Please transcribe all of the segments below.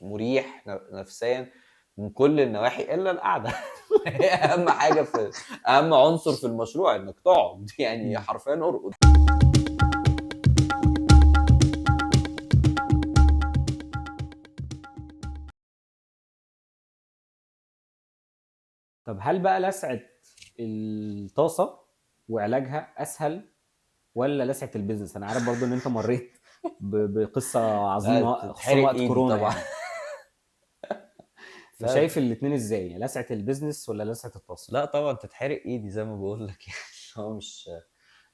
مريح نفسيا من كل النواحي الا القعده. هي اهم حاجه اهم عنصر في المشروع انك تقعد، يعني حرفيا ارقد. طب هل بقى لسعة الطاسة وعلاجها اسهل ولا لسعة البيزنس؟ انا عارف برضو ان انت مريت بقصة لا عظيمة خصوصا تتحرق وقت ايدي كورونا طبعا. يعني. لا فشايف الاتنين ازاي؟ لسعة البيزنس ولا لسعة الطاسة؟ لا طبعا تتحرق ايدي زي ما بقول لك. يعني هو مش،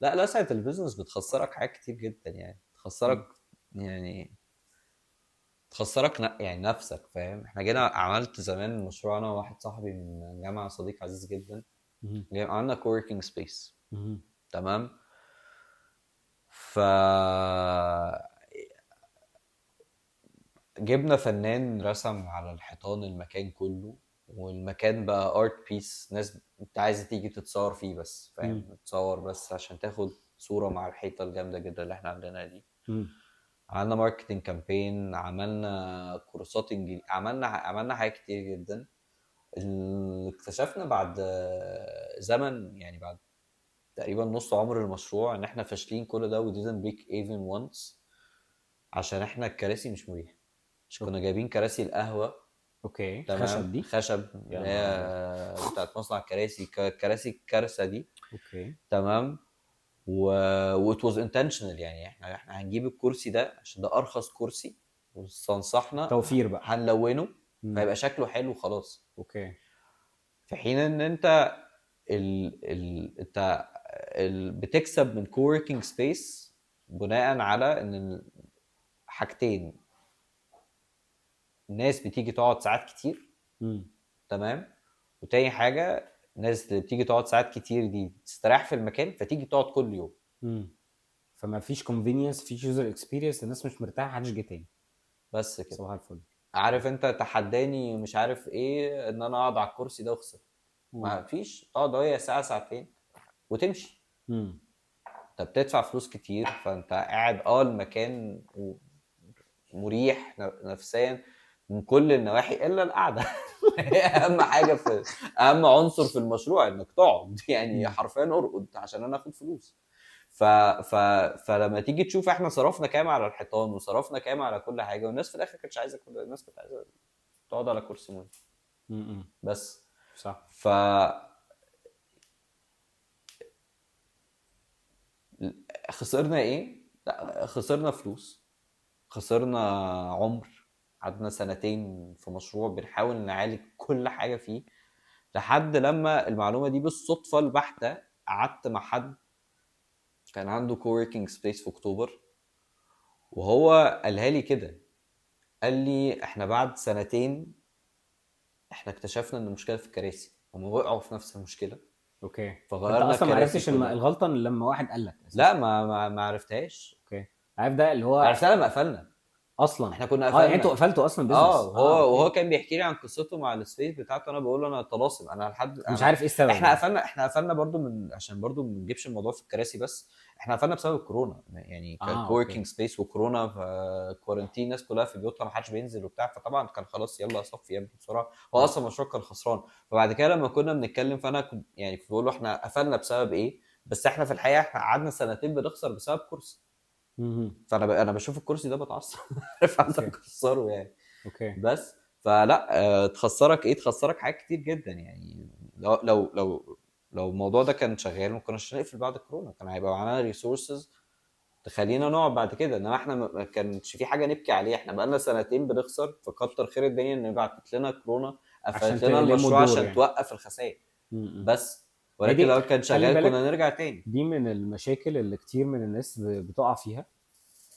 لا لسعة البيزنس بتخسرك حاجات كتير جدا، يعني تخسرك، مم. يعني تخسرك يعني نفسك، فاهم؟ احنا جينا عملت زمان مشروع انا وواحد صاحبي من جامعة، صديق عزيز جدا، مم. عملنا كوركينج سبيس. مم. تمام. ف جبنا فنان رسم على الحيطان المكان كله، والمكان بقى ارت بيس، ناس انت عايزه تيجي تتصور فيه بس، مم. فاهم؟ تتصور بس عشان تاخد صورة مع الحيطة الجامدة جدا اللي احنا عندنا دي. مم. عملنا ماركتنج كامبين، عملنا كورسات انجليزي، عملنا حاجات كتير جدا. اللي اكتشفنا بعد زمن، يعني بعد تقريبا نص عمر المشروع، ان احنا فاشلين كل ده و didn't break even once، عشان احنا الكراسي مش مريحة. مش كنا جايبين كراسي القهوة، اوكي، تمام، خشب دي؟ خشب، يا اللي نهار ابيض. هي بتاعت مصنع الكراسي، كراسي الكارثة دي. اوكي. تمام. و it was intentional، يعني احنا هنجيب الكرسي ده عشان ده ارخص كرسي، واستنصحنا توفير بقى. هنلونه مم. فيبقى شكله حلو خلاص. اوكي. في حين ان انت انت بتكسب من كووركينج سبيس بناء على ان حاجتين: الناس بتيجي تقعد ساعات كتير، مم. تمام، وتاني حاجه الناس اللي بتيجي تقعد ساعات كتير دي تستريح في المكان فتيجي تقعد كل يوم. مم. فما فيش كونفينينس، فيش يوزر اكسبيرينس، الناس مش مرتاحه، محدش جه تاني. بس كده. صباح الفل. عارف انت تحداني مش عارف ايه ان انا اقعد على الكرسي ده واخسر؟ مم. ما فيش، تقعد هي ساعه ساعتين وتمشي. مم. انت بتدفع فلوس كتير، فانت قاعد المكان مريح نفسيا من كل النواحي الا القعده. هي اهم حاجه اهم عنصر في المشروع انك تقعد، يعني مم. حرفيا ارقد عشان انا اخد فلوس. ف... ف... فلما تيجي تشوف احنا صرفنا كام على الحيطان وصرفنا كام على كل حاجه، والناس في الاخر كانتش عايزه، كل الناس كانت عايزه تقعد على كرسي مريح مم. بس. صح. ف خسرنا ايه؟ لا خسرنا فلوس، خسرنا عمر. قعدنا سنتين في مشروع بنحاول نعالج كل حاجة فيه، لحد لما المعلومة دي بالصدفة البحتة قعدت مع حد كان عنده كووركينج سبيس في اكتوبر، وهو قالها لي كده. قال لي احنا بعد سنتين احنا اكتشفنا ان المشكلة في الكراسي، هم وقعوا في نفس المشكلة، اوكي. فانت فغيرنا اصلا ما الكراسي عرفتش كلها. الغلطه لما واحد قال لك لا اساسا؟ ما عرفتهاش. اوكي. عارف ده اللي هو عرفتها لما قفلنا. اصلا. احنا كنا اه يعني انتوا قفلنا. قفلتوا اصلا اه، بيزنس؟ وهو اوكي. كان بيحكي لي عن قصته مع السبيس بتاعته، انا بقول له انا طلاسم، انا لحد مش انا. عارف ايه السبب احنا يعني. قفلنا احنا قفلنا برضو عشان برضو ما نجيبش الموضوع في الكراسي بس. احنا قفلنا بسبب الكورونا، يعني اوكي. كوركينج سبيس وكورونا، كورنتين، الناس كلها في بيوتها، ما حدش بينزل وبتاع، فطبعا كان خلاص يلا صفي يا ابني بسرعه. هو مم. اصلا المشروع كان خسران. فبعد كده لما كنا بنتكلم، فانا كنت يعني كنت بقول له احنا قفلنا بسبب ايه، بس احنا في الحقيقه احنا قعدنا سنتين بنخسر بسبب كرسي. مم. انا بشوف الكرسي ده بتعصب. عارف انت اوكي. تكسره يعني. اوكي. بس فلا تخسرك ايه؟ تخسرك حاجات كتير جدا يعني. لو الموضوع ده كان شغال ما كناش هنقفل بعد الكورونا، كان هيبقى معانا ريسورسز تخلينا نقعد بعد كده. انما احنا ما كانش في حاجه نبكي عليها، احنا بقالنا سنتين بنخسر، فكتر خير الدنيا ان بعتت لنا كورونا عشان قفلت لنا تلموا المشروع الدور عشان يعني. توقف الخسائر مم. بس. هي ولكن دي، لو كان خلي شغال كنا بالك، نرجع تاني. دي من المشاكل اللي كتير من الناس بتقع فيها.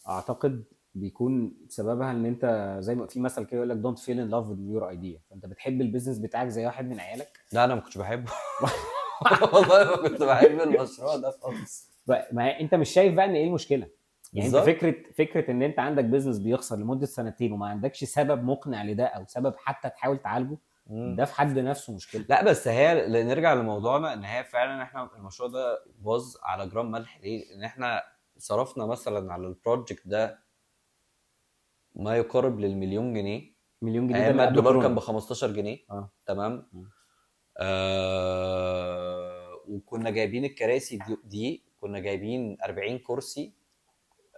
اعتقد بيكون سببها ان انت زي ما في مثل كده يقول لك don't fall in love with your idea، فانت بتحب البيزنس بتاعك زي واحد من عيالك. لا انا ما كنتش بحبه. والله ما كنت بحب المشروع ده خالص. ما انت مش شايف بقى ان ايه المشكله؟ يعني انت بالظبط. فكره ان انت عندك بيزنس بيخسر لمده سنتين وما عندكش سبب مقنع لده او سبب حتى تحاول تعالجه، مم. ده في حد نفسه مشكله. لا بس هي نرجع لموضوعنا، ان هي فعلا احنا المشروع ده باظ على جرام ملح. ليه؟ ان احنا صرفنا مثلا على البروجكت ده ما يقارب للمليون جنيه، مليون جنيه ده ايام اللي ما قبل الدولار كان ب كورونا. 15 جنيه. اه. تمام. م. وكنا جايبين الكراسي دي كنا جايبين 40 كرسي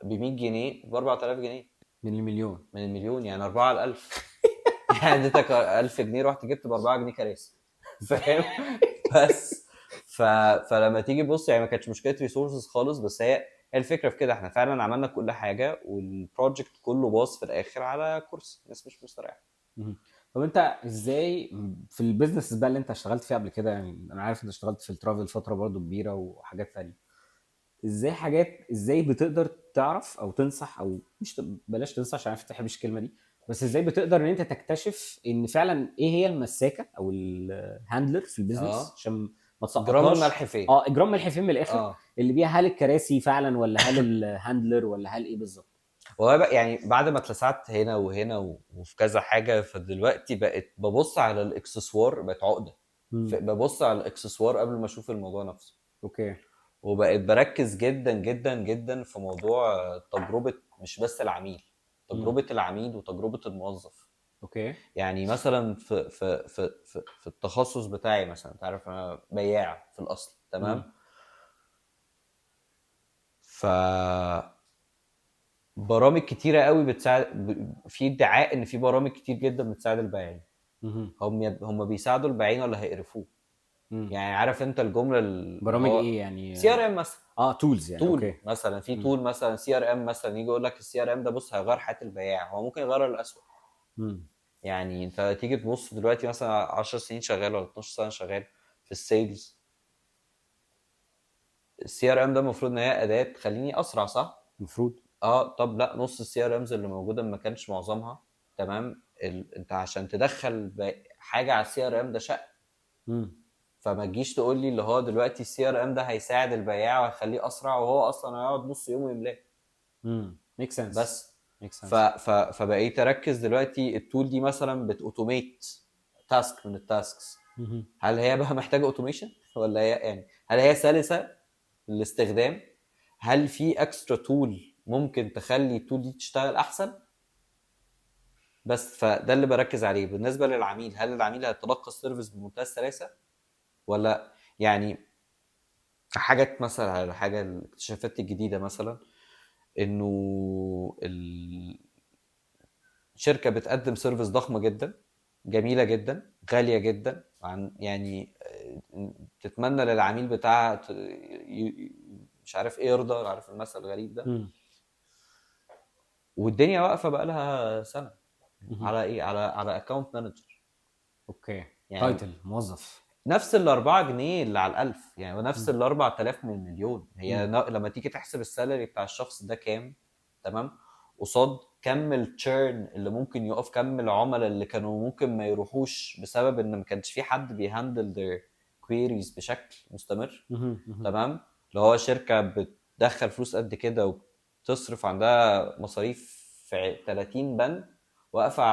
ب 100 جنيه، ب 4000 جنيه. من المليون. من المليون يعني 4 على 1000. يعني اديتك 1000 جنيه، رحت جبت ب 4 جنيه كراسي. فاهم؟ بس فلما تيجي تبص يعني ما كانتش مشكله ريسورسز خالص، بس هي الفكره في كده، احنا فعلا عملنا كل حاجه والبروجكت كله باظ في الاخر على كرسي، الناس مش مستريحه. مهم. طب انت ازاي في البيزنس بقى اللي انت اشتغلت فيه قبل كده، يعني انا عارف انت اشتغلت في الترافل فتره برضو كبيره وحاجات تانية، ازاي بتقدر تعرف او تنصح، او مش بلاش تنصح عشان عارف انت ما بتحبش الكلمه دي، بس ازاي بتقدر ان انت تكتشف ان فعلا ايه هي المساكه او الهاندلر في البيزنس اه، عشان ما جرام تسقطهاش؟ الملح فين؟ اه، اجرام ملح فين من الاخر، اه. اللي بيها هل الكراسي فعلا، ولا هل الهاندلر، ولا هل ايه بالظبط؟ هو بقى يعني بعد ما اتلسعت هنا وهنا وفي كذا حاجه، فدلوقتي بقت ببص على الاكسسوار، بقت عقده. امم. ببص على الاكسسوار قبل ما اشوف الموضوع نفسه. اوكي. وبقيت بركز جدا جدا جدا في موضوع تجربه، مش بس العميل، امم. تجربه العميل وتجربه الموظف. اوكي. يعني مثلا في التخصص بتاعي مثلا، انت عارف انا بياع في الاصل. تمام. امم. ف برامج كتيره قوي بتساعد، في ادعاء ان في برامج كتير جدا بتساعد البياعين. امم. هم بيساعدوا البياعين ولا هيقرفوه؟ امم. يعني عارف انت الجمله اللي برامج هو ايه يعني؟ سي ار ام مثلا. اه، تولز يعني، تول اوكي. مثلا، في امم. تول مثلا سي ار ام مثلا، يجي يقول لك السي ار ام ده بص هيغير حياه البياع، هو ممكن يغير الاسوء. امم. يعني انت تيجي تبص دلوقتي مثلا 10 سنين شغال ولا 12 سنه شغال في السيلز، السي ار ام ده المفروض ان هي اداه تخليني اسرع، صح؟ المفروض. اه. طب لا، نص السي ار امز اللي موجوده ما كانش معظمها. تمام. انت عشان تدخل حاجه على السي ار ام ده شق. امم. فما تجيش تقول لي اللي هو دلوقتي السي ار ام ده هيساعد البياع وهيخليه اسرع، وهو اصلا هيقعد نص يوم يملاه. ميك سنس. بس ميك سنس. فبقيت اركز دلوقتي التول دي مثلا بتوتوميت تاسك من التاسكس. هل هي بقى محتاجه اوتوميشن ولا هي يعني هل هي سلسه الاستخدام؟ هل في اكسترا تول ممكن تخلي التول دي تشتغل احسن؟ بس فده اللي بركز عليه بالنسبه للعميل. هل العميل هيتلقى السيرفيس بمنتهى السلاسه ولا يعني؟ حاجات مثلا، على حاجه الاكتشافات الجديده مثلا، انه الشركه بتقدم سيرفيس ضخمه جدا، جميله جدا، غاليه جدا، عن يعني تتمنى للعميل بتاعها مش عارف ايه، يرضى، عارف المثل الغريب ده. امم. والدنيا واقفه بقى لها سنه مهم. على ايه؟ على اكونت مانجر. اوكي. يعني تايتل موظف. نفس ال4 جنيه اللي على الألف، يعني ونفس مم. ال4000 من المليون. هي مم. لما تيجي تحسب السالري بتاع الشخص ده كام، تمام، قصاد كم التشيرن اللي ممكن يقف، كم العملاء اللي كانوا ممكن ما يروحوش بسبب ان ما كانش في حد بيهندل their queries بشكل مستمر. مهم. مهم. تمام. اللي هو شركة بتدخل فلوس قد كده وتصرف عندها مصاريف في 30 بند، واقفة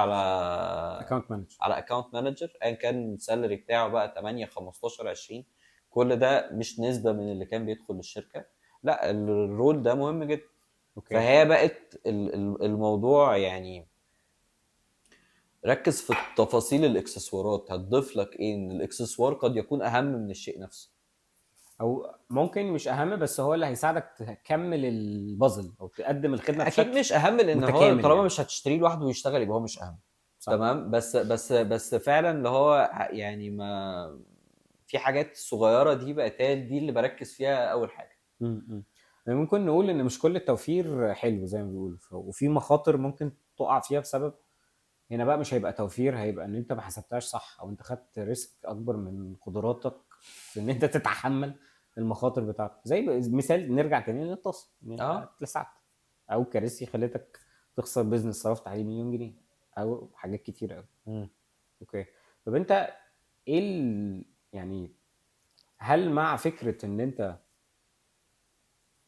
اكونت مانجر. على اكونت مانجر، ايا كان السالري بتاعه بقى 8 15 20. كل ده مش نسبة من اللي كان بيدخل الشركة. لا، الرول ده مهم جدا. اوكي. فهي بقت الموضوع يعني ركز في التفاصيل، الاكسسوارات هتضيف لك ايه، ان الاكسسوار قد يكون اهم من الشيء نفسه. او ممكن مش اهم، بس هو اللي هيساعدك تكمل البازل او تقدم الخدمه اكيد بشكل مش اهم، لان هو متكامل طالما يعني. مش هتشتريه لوحده ويشتغل يبقى هو مش اهم. صح. تمام. بس فعلا اللي هو يعني ما في حاجات صغيره دي بقت هي دي اللي بركز فيها اول حاجه. امم. ممكن نقول ان مش كل التوفير حلو زي ما بيقولوا، وفي مخاطر ممكن تقع فيها بسبب، هنا بقى مش هيبقى توفير، هيبقى ان انت ما حسبتهاش صح، او انت خدت ريسك اكبر من قدراتك في ان انت تتحمل المخاطر بتاعتك. زي مثال، نرجع تاني للطاس، ان انت اه. اتلسعت، او كارثي خلتك تخسر بيزنس صرفت عليه مليون جنيه، او حاجات كتير قوي. مم. اوكي. طب انت ايه يعني هل مع فكرة ان انت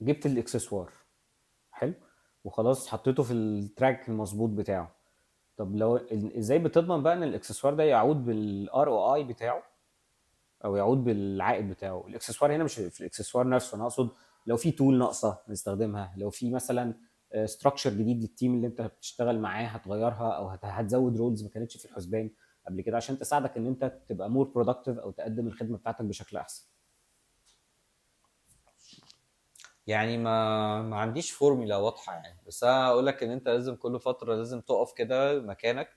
جبت الاكسسوار حلو وخلاص حطيته في التراك المظبوط بتاعه، طب لو ازاي بتضمن بقى ان الاكسسوار ده يعود بالار او اي بتاعه، او يعود بالعائد بتاعه؟ الاكسسوار هنا مش في الاكسسوار نفسه، انا اقصد لو في تول ناقصه نستخدمها، لو في مثلا ستراكشر جديد للتيم اللي انت بتشتغل معاه هتغيرها، او هتزود رولز ما كانتش في الحسبان قبل كده، عشان تساعدك ان انت تبقى مور برودكتيف او تقدم الخدمه بتاعتك بشكل احسن. يعني ما عنديش فورمولا واضحه يعني، بس انا اقول لك ان انت لازم كل فتره لازم تقف كده مكانك،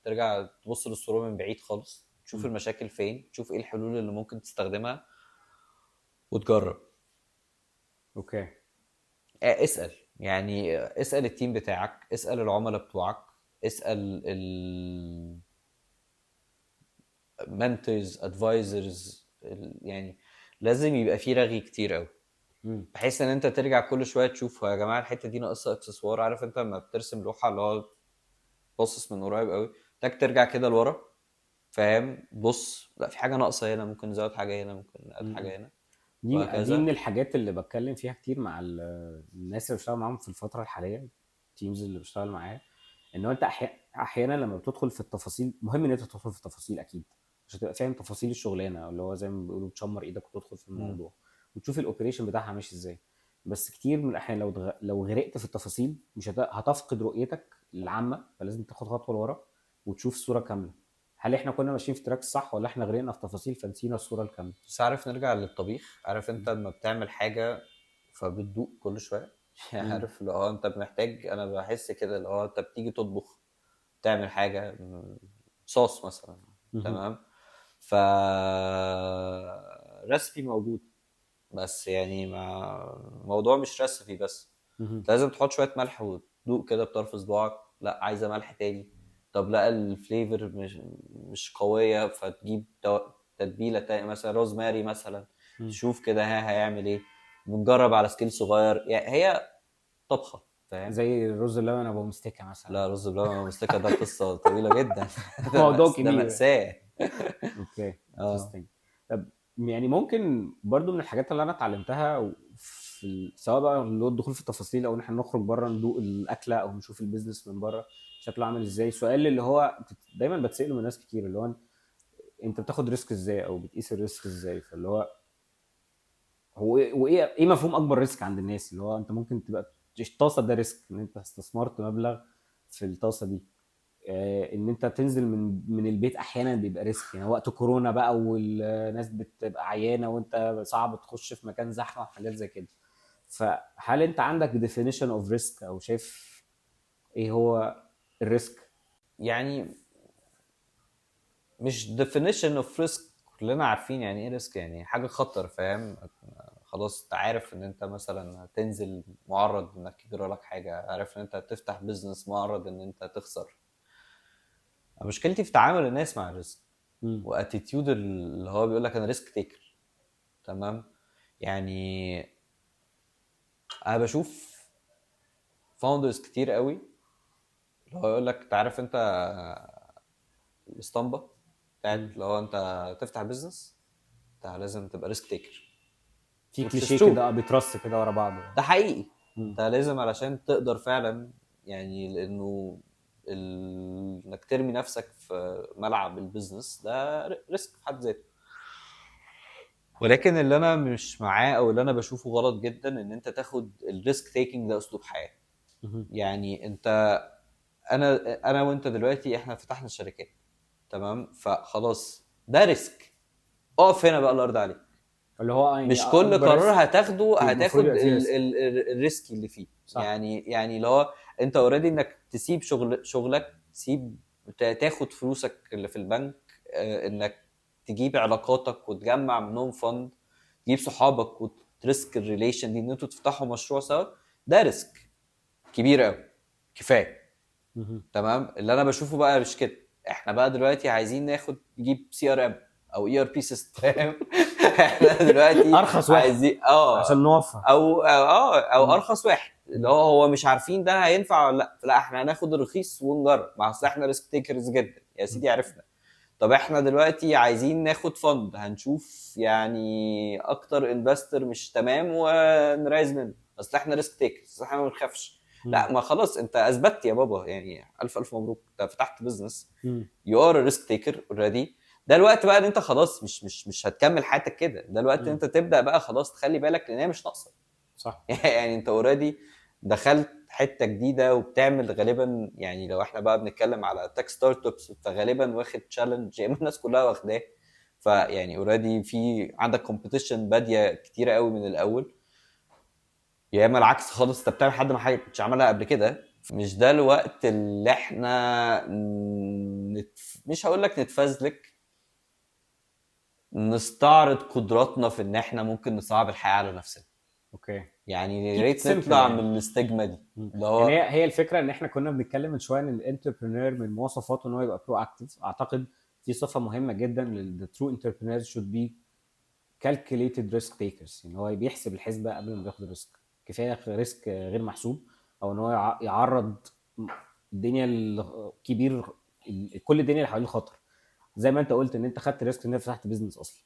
ترجع تبص للصوره من بعيد خالص، تشوف مم. المشاكل فين، تشوف ايه الحلول اللي ممكن تستخدمها وتجرب. اوكي. اسال يعني، اسال التيم بتاعك، اسال العملاء بتوعك، اسال المنتورز ادفايزرز، يعني لازم يبقى في رغي كتير قوي، مم. بحيث ان انت ترجع كل شويه تشوف يا جماعه الحته دي ناقصها اكسسوار. عارف انت لما بترسم لوحه اللي هو باصص من قريب قوي، تك ترجع كده لورا، فاهم؟ بص لا في حاجه ناقصه هنا، ممكن نزود حاجه هنا، ممكن نقل مم. حاجه هنا، دي من وهكذا. الحاجات اللي بتكلم فيها كتير مع الناس اللي بشتغل معاهم في الفتره الحاليه، التيمز اللي بشتغل معاها، ان هو انت احيانا لما بتدخل في التفاصيل، مهم ان انت تدخل في التفاصيل اكيد عشان تبقى فاهم تفاصيل الشغلانه، اللي هو زي ما بيقولوا تشمر ايدك وتدخل في مم. الموضوع وتشوف الاوبريشن بتاعها ماشي ازاي. بس كتير من الاحيان لو غرقت في التفاصيل مش هتفقد رؤيتك العامه، فلازم تاخد خطوه لورا وتشوف الصوره كامله. هل احنا كنا ماشيين في تراك صح، ولا احنا غرقنا في تفاصيل فنسينا الصوره الكامله؟ بس عارف نرجع للطبيخ، عارف انت لما بتعمل حاجه فبتدوق كل شويه يعني مم. عارف لو هو انت محتاج، انا بحس كده لو هو انت بتيجي تطبخ تعمل حاجه صوص مثلا، مهم. تمام؟ ف ريسبي موجود، بس يعني الموضوع مش ريسبي بس، مهم. انت لازم تحط شويه ملح وتدوق كده بطرف صباعك، لا عايزه ملح تاني، طب لا الفليفر مش قويه، فتجيب تتبيله تاني مثلا روزماري مثلا، مم. تشوف كده ها هيعمل ايه، بنجرب على سكيل صغير، يعني هي طبخه، فاهم؟ زي الرز اللبن ابو مستكه مثلا. لا رز بلبن ومستكة ده قصه طويله جدا موضوع ده كبير. مأساة. اوكي، اه انترستنج. طب يعني ممكن برضو من الحاجات اللي انا اتعلمتها في سواء بقى اللي هو الدخول في التفاصيل، او ان احنا نخرج بره ندوق الاكله، او نشوف البيزنس من بره شكله عامل ازاي، سؤال اللي هو دايما بتساله من ناس كتير، اللي هو انت بتاخد ريسك ازاي او بتقيس الريسك ازاي؟ فاللي هو ايه مفهوم اكبر ريسك عند الناس؟ اللي هو انت ممكن تبقى الطاسه ده ريسك، ان انت استثمرت مبلغ في الطاسه دي. ان انت تنزل من البيت احيانا بيبقى ريسك، يعني وقت كورونا بقى والناس بتبقى عيانه وانت صعب تخش في مكان زحمه وحاجات زي كده. فهل انت عندك definition of risk، او شايف ايه هو الريسك؟ يعني مش definition of risk، كلنا عارفين يعني ايه ريسك، يعني حاجة خطر، فاهم؟ خلاص انت عارف ان انت مثلا هتنزل معرض انك يجرى لك حاجة، عارف ان انت هتفتح بيزنس معرض ان انت تخسر. مشكلتي في تعامل الناس مع الريسك مم. واتيتيود اللي هو بيقول لك انا ريسك تيكر، تمام؟ يعني انا بشوف فاوندرز كتير قوي اللي هو يقول لك انت عارف انت الاسطمبة بتاعت مم. لو انت تفتح بيزنس انت لازم تبقى ريسك تيكر، في which is كليشيه true. كده بيترص كده ورا بعضه. ده حقيقي، مم. انت لازم علشان تقدر فعلا، يعني لانه انك ترمي نفسك في ملعب البيزنس ده ريسك في حد ذاته. ولكن اللي انا مش معاه او اللي انا بشوفه غلط جدا ان انت تاخد الريسك تيكينج ده اسلوب حياه. مم. يعني انت، انا وانت دلوقتي احنا فتحنا شركات، تمام؟ فخلاص ده ريسك، اقف هنا بقى الارض عليك. اللي هو يعني مش كل اكبر قرار ريسك هتاخده المفروض هتاخد يبقى فيه ريسك. الريسك اللي فيه. صح. يعني اللي هو انت اوريدي انك تسيب شغلك، تسيب تاخد فلوسك اللي في البنك، انك تجيب علاقاتك وتجمع منهم فند، تجيب صحابك وتريسك الريليشن دي ان انتوا تفتحوا مشروع سوا، ده ريسك كبير قوي، كفايه. مم. تمام؟ اللي انا بشوفه بقى مش كده، احنا بقى دلوقتي عايزين نجيب سي ار ام او اي ار بي سيستم، فاهم؟ احنا دلوقتي ارخص واحد عايزين عشان نوفر. او مم. ارخص واحد، اللي مم. هو مش عارفين ده هينفع ولا لا، لا احنا هناخد الرخيص ونجرب، ما اصل احنا ريسك تيكرز جدا يا مم. سيدي، عرفنا. طب احنا دلوقتي عايزين ناخد فند، هنشوف يعني اكتر انفستر مش تمام ونرايز منه، اصل احنا ريسك تيكرز، احنا ما بنخافش. مم. لا ما خلاص انت اثبتت يا بابا، يعني الف الف مبروك، انت فتحت بزنس، مم. يو ار ريسك تيكر اوريدي. ده الوقت بقى ان انت خلاص مش هتكمل حياتك كده، ده الوقت ان مم. انت تبدا بقى خلاص تخلي بالك لان هي مش ناقصه صح. يعني انت اوريدي دخلت حته جديده وبتعمل غالبا، يعني لو احنا بقى بنتكلم على تك ستارت ابس فغالبا واخد تشالنج يا اما الناس كلها واخداه، فيعني اوريدي في عندك كومبيتيشن باديه كتيره قوي من الاول، يا اما العكس خالص انت بتعمل حد ما حاجه كنتش عملها قبل كده. مش ده الوقت اللي احنا مش هقول لك نتفزلك، نستعرض قدراتنا في ان احنا ممكن نصعب الحياه على نفسنا. اوكي. يعني يا keep it ريت simple نطلع يعني. من الاستجمة دي اللي يعني هو هي الفكره ان احنا كنا بنتكلم من شويه ان الانتربرينور من مواصفاته ان هو يبقى برو اكتيف. اعتقد في صفه مهمه جدا لل true entrepreneurs should be calculated risk takers، يعني هو بيحسب الحسبه قبل ما ياخد ريسك. كفايه ريسك غير محسوب، او ان هو يعرض الدنيا الكبير، كل الدنيا اللي حواليه خطر. زي ما انت قلت ان انت خدت ريسك ان انت فتحت بيزنس اصلا،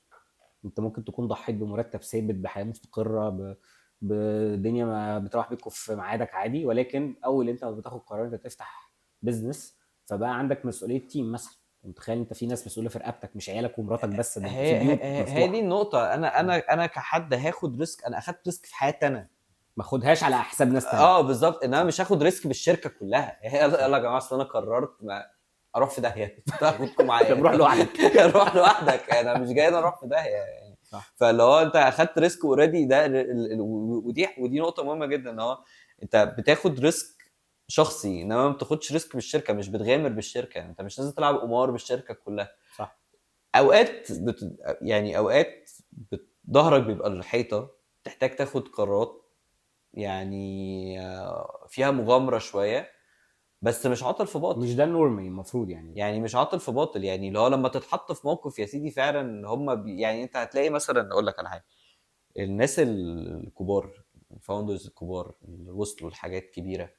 انت ممكن تكون ضحيت بمرتب ثابت، بحياه مستقره، بدنيا ما بتروح بيكم في ميعادك عادي، ولكن اول انت ما بتاخد قرار انت تفتح بيزنس فبقى عندك مسؤوليه تيم مثلا. انت تخيل انت في ناس مسؤوله في رقبتك، مش عيالك ومراتك بس، ده انت في بيوت هي دي مفتوحه. النقطة. أنا كحد هاخد ريسك، أنا أخدت ريسك في حياتي أنا. ما خدهاش على حساب ناس تانية. بالظبط، إن أنا صح. مش هاخد ريسك بالشركة كلها. يلا صح. يا جماعة، أصل أنا قررت ما أروح في داهية تاخدكم طب معايا. روح لوحدك. روح لوحدك، أنا مش جاي أنا أروح في داهية يعني. صح. فاللي هو أنت أخدت ريسك أوريدي، ده ودي نقطة مهمة جدا، إن هو أنت بتاخد ريسك شخصي، انما ما بتاخدش ريسك بالشركه، مش بتغامر بالشركه، انت مش لازم تلعب قمار بالشركه كلها. صح. اوقات يعني اوقات ظهرك بيبقى الحيطه، تحتاج تاخد قرارات يعني فيها مغامره شويه، بس مش عاطل في باطل. مش ده النورمال المفروض يعني. يعني مش عاطل في باطل، يعني اللي هو لما تتحط في موقف يا سيدي فعلا هم يعني انت هتلاقي مثلا، اقول لك على حاجه، الناس الكبار، الفاوندرز الكبار اللي وصلوا لحاجات كبيره،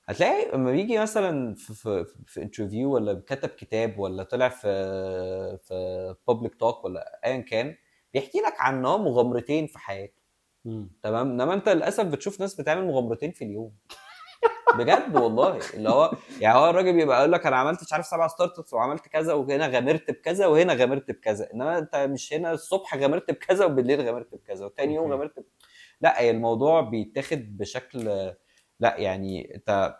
هتلاقي لما بيجي مثلا في انترفيو، ولا كتب كتاب، ولا طلع في بابليك توك، ولا ايا كان، بيحكي لك عن نوع مغامرتين في حياته. مم. تمام، انما انت للاسف بتشوف ناس بتعمل مغامرتين في اليوم. بجد والله، اللي هو يعني هو الراجل بيبقى يقول لك انا عملت مش عارف 7 ستارت ابس وعملت كذا، وهنا غامرت بكذا، وهنا غامرت بكذا، انما انت مش هنا الصبح غامرت بكذا وبالليل غامرت بكذا وتاني يوم اوكي. غامرت لا، الموضوع بيتاخد بشكل، لا يعني انت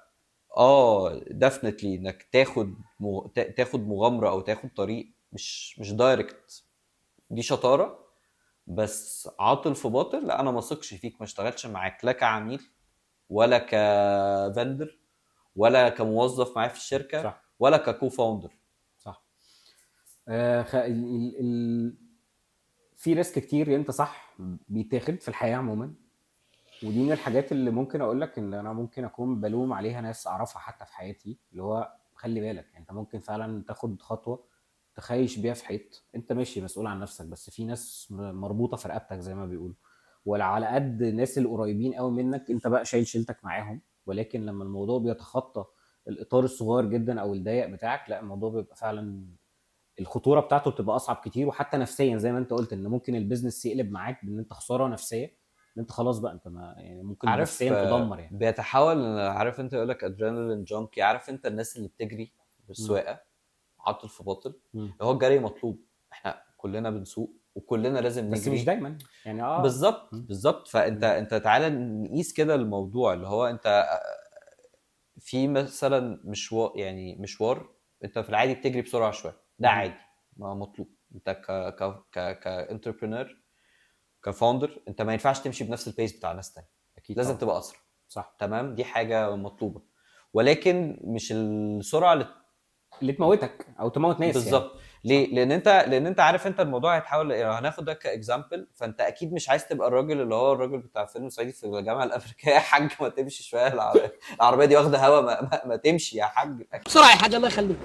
ديفنتلي انك تاخد مغامره او تاخد طريق مش دايركت، دي شطاره. بس عاطل في باطل، لا انا ما اثقش فيك، ما اشتغلش معاك لا كعميل، ولا كفندر، ولا كموظف معايا في الشركه، صح. ولا ككو فاوندر. صح. في ريسك كتير انت صح بيتاخد في الحياه عموما، ودي من الحاجات اللي ممكن اقول لك ان انا ممكن اكون بلوم عليها ناس اعرفها حتى في حياتي، اللي هو خلي بالك انت ممكن فعلا تاخد خطوه تخيش بيها في حيط. انت ماشي مسؤول عن نفسك، بس في ناس مربوطه في رقبتك زي ما بيقولوا، ولا على قد الناس القريبين قوي منك انت بقى شايل شيلتك معاهم. ولكن لما الموضوع بيتخطى الاطار الصغير جدا او الضيق بتاعك، لا الموضوع بيبقى فعلا الخطوره بتاعته بتبقى اصعب كتير. وحتى نفسيا زي ما انت قلت ان ممكن البيزنس يقلب معاك بان انت خساره نفسيه، ان انت خلاص بقى انت ما يعني ممكن عارف نفسيا تدمر يعني. بيتحول، عارف انت يقول لك ادرينالين جانكي، عارف انت الناس اللي بتجري مم. بالسواقه، عاطل في باطل. مم. هو الجري مطلوب، احنا كلنا بنسوق وكلنا لازم بس مش نجري. دايما يعني. بالظبط مم. بالظبط، فانت مم. انت تعالى نقيس كده الموضوع، اللي هو انت في مثلا مشوار، يعني مشوار انت في العادي بتجري بسرعه شويه، ده مم. عادي، ما مطلوب. انت كانتربرينور، كفاوندر، انت ما ينفعش تمشي بنفس البيس بتاع ناس تانية، اكيد لازم طبعا. تبقى اسرع. صح. تمام، دي حاجه مطلوبه، ولكن مش السرعه اللي اللي تموتك او تموت ناس يعني. بالظبط. صح. ليه؟ لان انت عارف انت الموضوع هيتحول، يعني هناخد ده كاكزامبل، فانت اكيد مش عايز تبقى الراجل اللي هو الراجل بتاع فيلم صعيدي في الجامعه الامريكيه، يا حاج ما تمشي شويه، العربيه دي واخده هوا، ما تمشي يا حاج. بسرعه يا حاج الله يخليك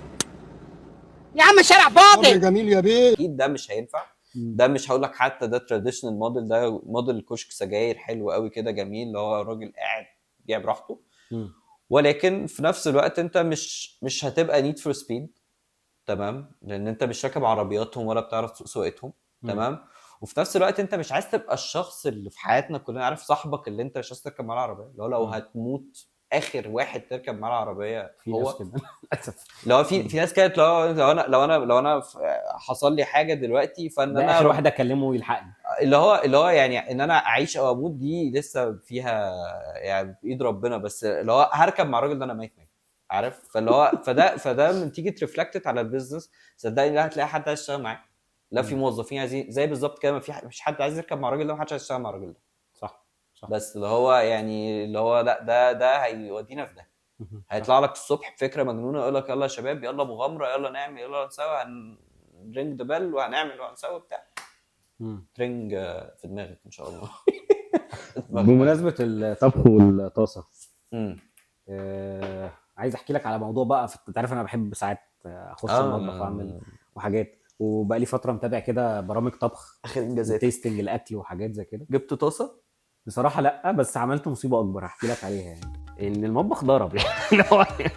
يا عم، الشارع فاضي. جميل يا بيه. اكيد ده مش هينفع. مم. ده مش هقول لك حتى ده تراديشنال موديل، ده موديل كشك سجاير حلو قوي كده جميل، اللي هو الراجل قاعد بيع براحته. مم. ولكن في نفس الوقت انت مش هتبقى نيد فور سبيد، تمام، لان انت مش راكب عربياتهم ولا بتعرف تسوق سواقتهم. مم. تمام. وفي نفس الوقت انت مش عايز تبقى الشخص اللي في حياتنا كلنا، عارف صاحبك اللي انت مش عايز تركب معاه العربيه، اللي هو لو مم. هتموت اخر واحد تركب معاه العربيه في ناس هو. كده للاسف. لو في ناس كانت، لو انا حصل لي حاجه دلوقتي، فان ده اخر انا واحد اكلمه يلحقني. اللي هو يعني ان انا اعيش او اموت دي لسه فيها يعني بايد ربنا، بس اللي هو هركب مع الراجل ده انا ميت عارف. فاللي هو فده من تيجي ترفلكتد على البيزنس، صدقني لا هتلاقي حد عايز يشتغل معاك، لا في موظفين عايزين زي بالظبط كده، مش حد عايز يركب مع الراجل ده ومحدش عايز يشتغل مع الراجل ده. صح صح. بس اللي هو يعني اللي هو لا ده هيودينا في ده. هيطلع لك الصبح فكره مجنونه يقول لك يلا يا شباب يلا مغامره يلا نعمل يلا نسوي هنرينج ذا بيل وهنعمل وهنسوي بتاع ترينج في دماغك ان شاء الله. بمناسبه الطبخ والطاسه، امم عايز احكي لك على موضوع بقى. انت عارف انا بحب ساعات اخش المطبخ واعمل وحاجات، وبقى لي فتره متابع كده برامج طبخ اخر انجازات تيستنج الاكل وحاجات زي كده. جبت طاسه بصراحه لا، بس عملت مصيبه اكبر هحكي لك عليها. يعني ان المطبخ ضرب يعني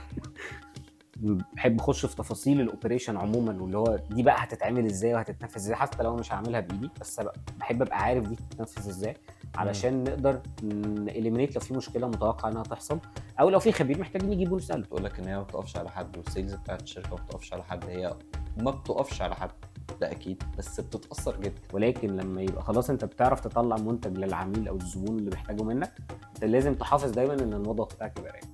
بحب اخش في تفاصيل الاوبريشن عموما، واللي هو دي بقى هتتعمل ازاي وهتتنفذ ازاي، حتى لو مش هعملها بايدي، بس بحب ابقى عارف دي تتنفذ ازاي علشان نقدر نإليمينيت لو في مشكله متوقع انها تحصل، او لو في خبير محتاجين نجيبه نساله. تقول لك ان هي ما بتقفش على حد، والسيلز بتاعت الشركه ما بتقفش على حد، هي ما بتقفش على حد ده اكيد، بس بتتاثر جدا. ولكن لما يبقى خلاص انت بتعرف تطلع منتج للعميل او الزبون اللي محتاجه منك، انت لازم تحافظ دايما ان الموضوع بتاعك يبقى رايق.